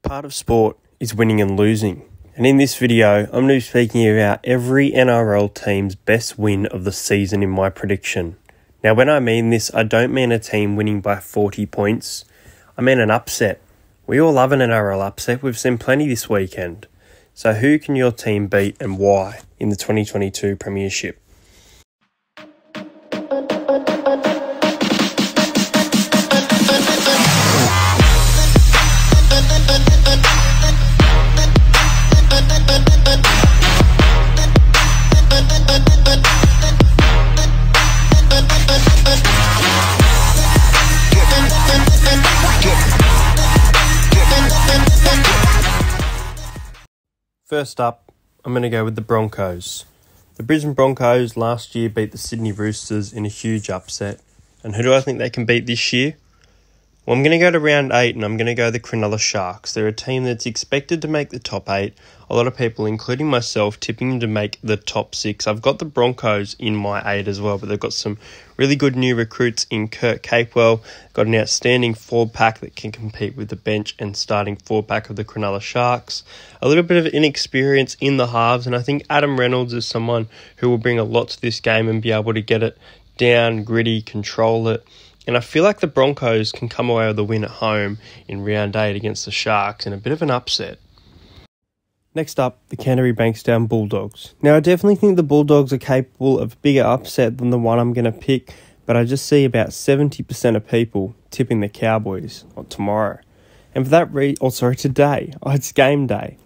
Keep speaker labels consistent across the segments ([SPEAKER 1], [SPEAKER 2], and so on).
[SPEAKER 1] Part of sport is winning and losing. And in this video, I'm going to be speaking about every NRL team's best win of the season in my prediction. Now, when I mean this, I don't mean a team winning by 40 points. I mean an upset. We all love an NRL upset. We've seen plenty this weekend. So who can your team beat and why in the 2022 Premiership? First up, I'm going to go with the Broncos. The Brisbane Broncos last year beat the Sydney Roosters in a huge upset. And who do I think they can beat this year? Well, I'm going to go to round 8 and I'm going to go the Cronulla Sharks. They're a team that's expected to make the top 8. A lot of people, including myself, tipping them to make the top 6. I've got the Broncos in my 8 as well, but they've got some really good new recruits in Kurt Capewell. Got an outstanding forward pack that can compete with the bench and starting forward pack of the Cronulla Sharks. A little bit of inexperience in the halves, and I think Adam Reynolds is someone who will bring a lot to this game and be able to get it down, gritty, control it. And I feel like the Broncos can come away with a win at home in round 8 against the Sharks in a bit of an upset. Next up, the Canterbury Bankstown Bulldogs. Now, I definitely think the Bulldogs are capable of a bigger upset than the one I'm going to pick, but I just see about 70% of people tipping the Cowboys on tomorrow. And for that today. It's game day.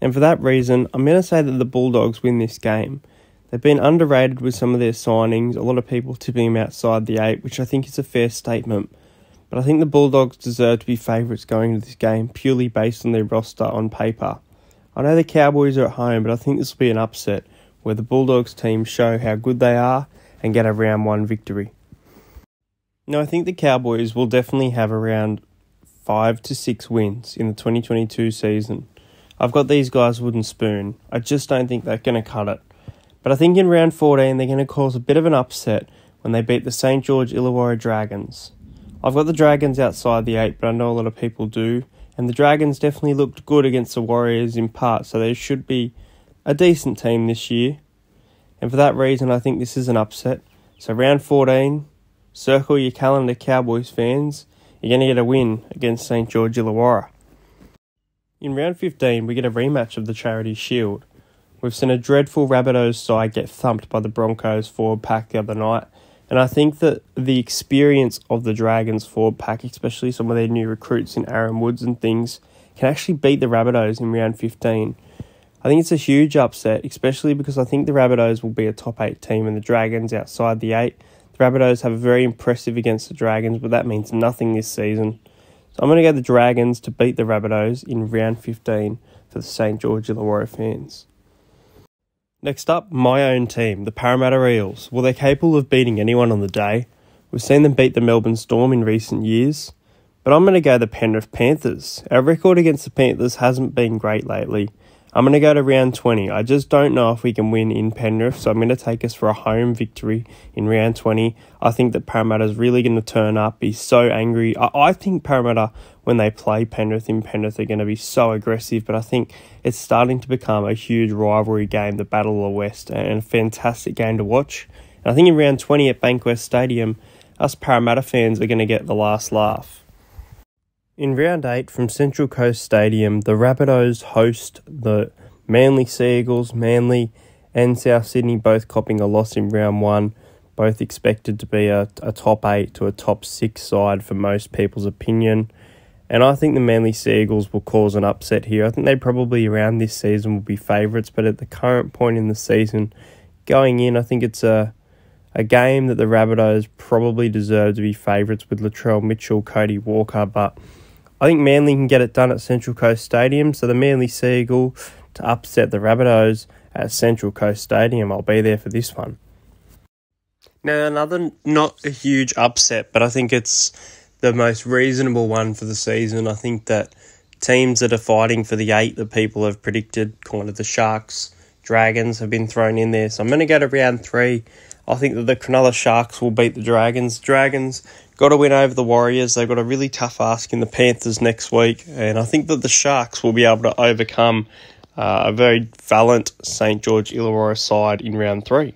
[SPEAKER 1] And for that reason, I'm going to say that the Bulldogs win this game. They've been underrated with some of their signings, a lot of people tipping them outside the 8, which I think is a fair statement. But I think the Bulldogs deserve to be favourites going into this game purely based on their roster on paper. I know the Cowboys are at home, but I think this will be an upset where the Bulldogs team show how good they are and get a round 1 victory. Now, I think the Cowboys will definitely have around 5 to 6 wins in the 2022 season. I've got these guys wooden spoon. I just don't think they're going to cut it. But I think in round 14, they're going to cause a bit of an upset when they beat the St. George Illawarra Dragons. I've got the Dragons outside the 8, but I know a lot of people do. And the Dragons definitely looked good against the Warriors in part, so they should be a decent team this year. And for that reason, I think this is an upset. So round 14, circle your calendar, Cowboys fans. You're going to get a win against St. George Illawarra. In round 15, we get a rematch of the Charity Shield. We've seen a dreadful Rabbitohs side get thumped by the Broncos forward pack the other night. And I think that the experience of the Dragons forward pack, especially some of their new recruits in Aaron Woods and things, can actually beat the Rabbitohs in round 15. I think it's a huge upset, especially because I think the Rabbitohs will be a top 8 team and the Dragons outside the 8. The Rabbitohs have a very impressive against the Dragons, but that means nothing this season. So I'm going to go the Dragons to beat the Rabbitohs in round 15 for the St. George Illawarra fans. Next up, my own team, the Parramatta Eels. Well, they're capable of beating anyone on the day. We've seen them beat the Melbourne Storm in recent years. But I'm going to go the Penrith Panthers. Our record against the Panthers hasn't been great lately. I'm going to go to round 20. I just don't know if we can win in Penrith, so I'm going to take us for a home victory in round 20. I think that Parramatta's really going to turn up, be so angry. I think Parramatta, when they play Penrith in Penrith, are going to be so aggressive, but I think it's starting to become a huge rivalry game, the Battle of the West, and a fantastic game to watch. And I think in round 20 at Bankwest Stadium, us Parramatta fans are going to get the last laugh. In round 8 from Central Coast Stadium, the Rabbitohs host the Manly Sea Eagles. Manly and South Sydney both copping a loss in round 1, both expected to be a top 8 to a top 6 side for most people's opinion. And I think the Manly Sea Eagles will cause an upset here. I think they probably around this season will be favourites, but at the current point in the season, going in, I think it's a game that the Rabbitohs probably deserve to be favourites with Latrell Mitchell, Cody Walker, but I think Manly can get it done at Central Coast Stadium, so the Manly Sea Eagle to upset the Rabbitohs at Central Coast Stadium. I'll be there for this one. Now, another not a huge upset, but I think it's the most reasonable one for the season. I think that teams that are fighting for the 8 that people have predicted, kind of the Sharks, Dragons, have been thrown in there. So I'm going to go to round 3. I think that the Cronulla Sharks will beat the Dragons. Dragons got to win over the Warriors. They've got a really tough ask in the Panthers next week, and I think that the Sharks will be able to overcome a very valiant St. George Illawarra side in round 3.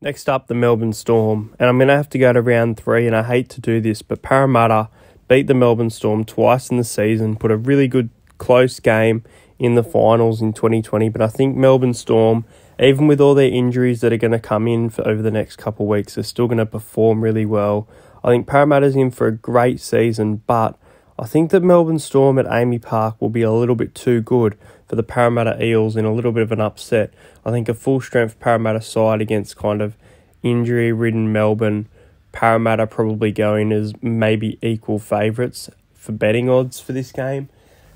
[SPEAKER 1] Next up, the Melbourne Storm, and I'm going to have to go to round 3, and I hate to do this, but Parramatta beat the Melbourne Storm twice in the season, put a really good close game in the finals in 2020, but I think Melbourne Storm, even with all their injuries that are going to come in for over the next couple of weeks, they're still going to perform really well. I think Parramatta's in for a great season, but I think that Melbourne Storm at Amy Park will be a little bit too good for the Parramatta Eels in a little bit of an upset. I think a full-strength Parramatta side against kind of injury-ridden Melbourne, Parramatta probably going as maybe equal favourites for betting odds for this game.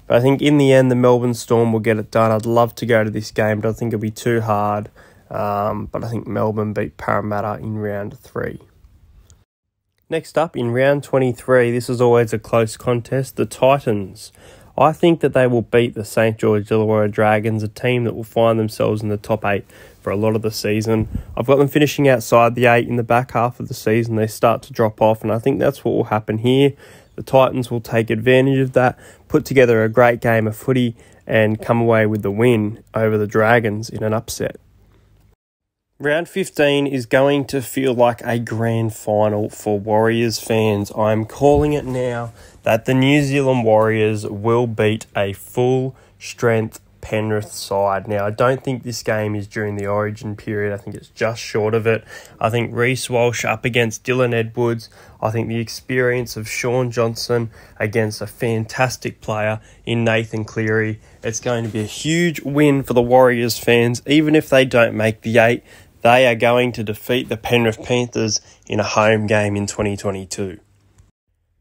[SPEAKER 1] But I think in the end, the Melbourne Storm will get it done. I'd love to go to this game, but I think it'll be too hard. But I think Melbourne beat Parramatta in round 3. Next up, in round 23, this is always a close contest, the Titans. I think that they will beat the St. George Illawarra Dragons, a team that will find themselves in the top 8 for a lot of the season. I've got them finishing outside the 8 in the back half of the season. They start to drop off, and I think that's what will happen here. The Titans will take advantage of that, put together a great game of footy, and come away with the win over the Dragons in an upset. Round 15 is going to feel like a grand final for Warriors fans. I'm calling it now that the New Zealand Warriors will beat a full-strength Penrith side. Now, I don't think this game is during the Origin period. I think it's just short of it. I think Reece Walsh up against Dylan Edwards. I think the experience of Sean Johnson against a fantastic player in Nathan Cleary. It's going to be a huge win for the Warriors fans. Even if they don't make the 8, they are going to defeat the Penrith Panthers in a home game in 2022.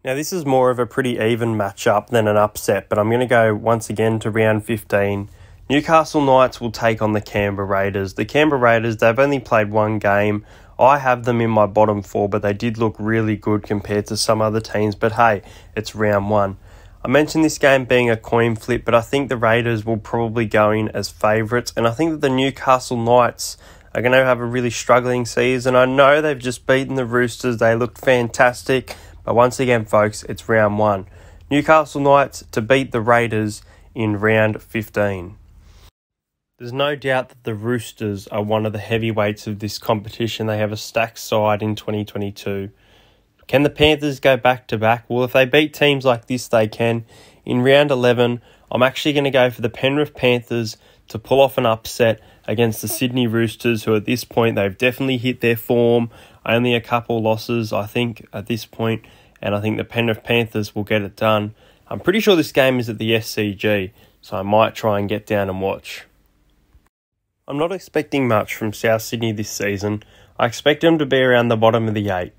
[SPEAKER 1] Now, this is more of a pretty even matchup than an upset, but I'm going to go once again to round 15. Newcastle Knights will take on the Canberra Raiders. The Canberra Raiders, they've only played one game. I have them in my bottom 4, but they did look really good compared to some other teams. But hey, it's round 1. I mentioned this game being a coin flip, but I think the Raiders will probably go in as favourites, and I think that the Newcastle Knights are going to have a really struggling season. I know they've just beaten the Roosters. They looked fantastic. But once again, folks, it's round 1. Newcastle Knights to beat the Raiders in round 15. There's no doubt that the Roosters are one of the heavyweights of this competition. They have a stacked side in 2022. Can the Panthers go back-to-back? Well, if they beat teams like this, they can. In round 11, I'm actually going to go for the Penrith Panthers to pull off an upset against the Sydney Roosters, who at this point, they've definitely hit their form. Only a couple losses, I think, at this point, and I think the Penrith Panthers will get it done. I'm pretty sure this game is at the SCG, so I might try and get down and watch. I'm not expecting much from South Sydney this season. I expect them to be around the bottom of the 8.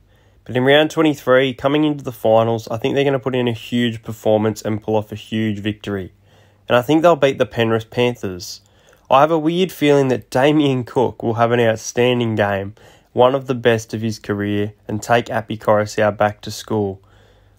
[SPEAKER 1] But in round 23, coming into the finals, I think they're going to put in a huge performance and pull off a huge victory. And I think they'll beat the Penrith Panthers. I have a weird feeling that Damien Cook will have an outstanding game, one of the best of his career, and take Api Coruscant back to school.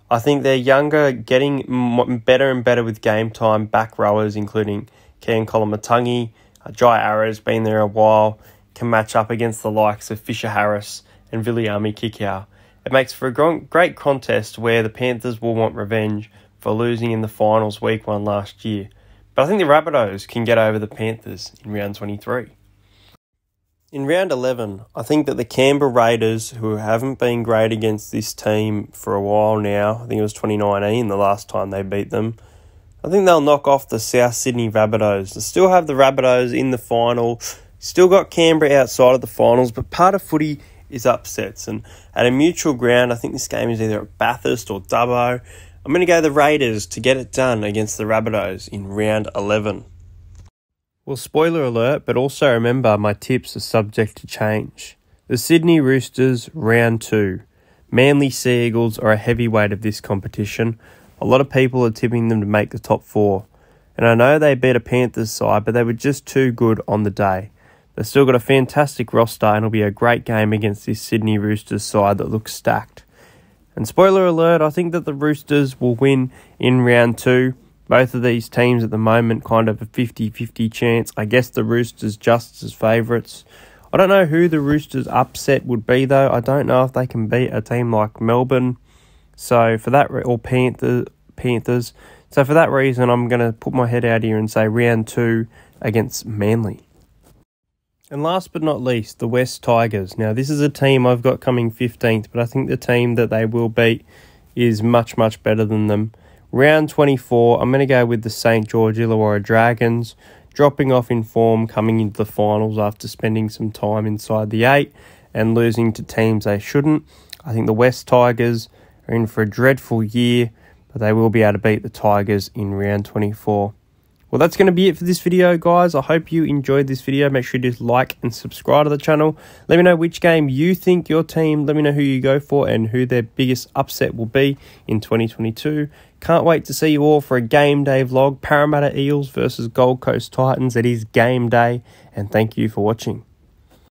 [SPEAKER 1] I think they're younger, getting better and better with game time, back rowers, including Kian Kolomatangi. Jai Arrow's been there a while, can match up against the likes of Fisher Harris and Viliami Kikau. It makes for a great contest where the Panthers will want revenge for losing in the finals week 1 last year. But I think the Rabbitohs can get over the Panthers in round 23. In round 11, I think that the Canberra Raiders, who haven't been great against this team for a while now, I think it was 2019 the last time they beat them, I think they'll knock off the South Sydney Rabbitohs. They still have the Rabbitohs in the final, still got Canberra outside of the finals, but part of footy is upsets. And at a neutral ground, I think this game is either at Bathurst or Dubbo. I'm going to go the Raiders to get it done against the Rabbitohs in round 11. Well, spoiler alert, but also remember my tips are subject to change. The Sydney Roosters, round 2. Manly Sea Eagles are a heavyweight of this competition. A lot of people are tipping them to make the top 4. And I know they beat a Panthers side, but they were just too good on the day. They've still got a fantastic roster, and it'll be a great game against this Sydney Roosters side that looks stacked. And spoiler alert, I think that the Roosters will win in round 2. Both of these teams at the moment kind of a 50-50 chance. I guess the Roosters just as favourites. I don't know who the Roosters upset would be, though. I don't know if they can beat a team like Melbourne. So for that, or Panthers. So for that reason, I'm going to put my head out here and say round 2 against Manly. And last but not least, the West Tigers. Now, this is a team I've got coming 15th, but I think the team that they will beat is much, much better than them. Round 24, I'm going to go with the St. George Illawarra Dragons, dropping off in form, coming into the finals after spending some time inside the 8 and losing to teams they shouldn't. I think the West Tigers are in for a dreadful year, but they will be able to beat the Tigers in round 24. Well, that's going to be it for this video, guys. I hope you enjoyed this video. Make sure you just like and subscribe to the channel. Let me know which game you think your team, let me know who you go for and who their biggest upset will be in 2022. Can't wait to see you all for a game day vlog. Parramatta Eels versus Gold Coast Titans. It is game day, and thank you for watching.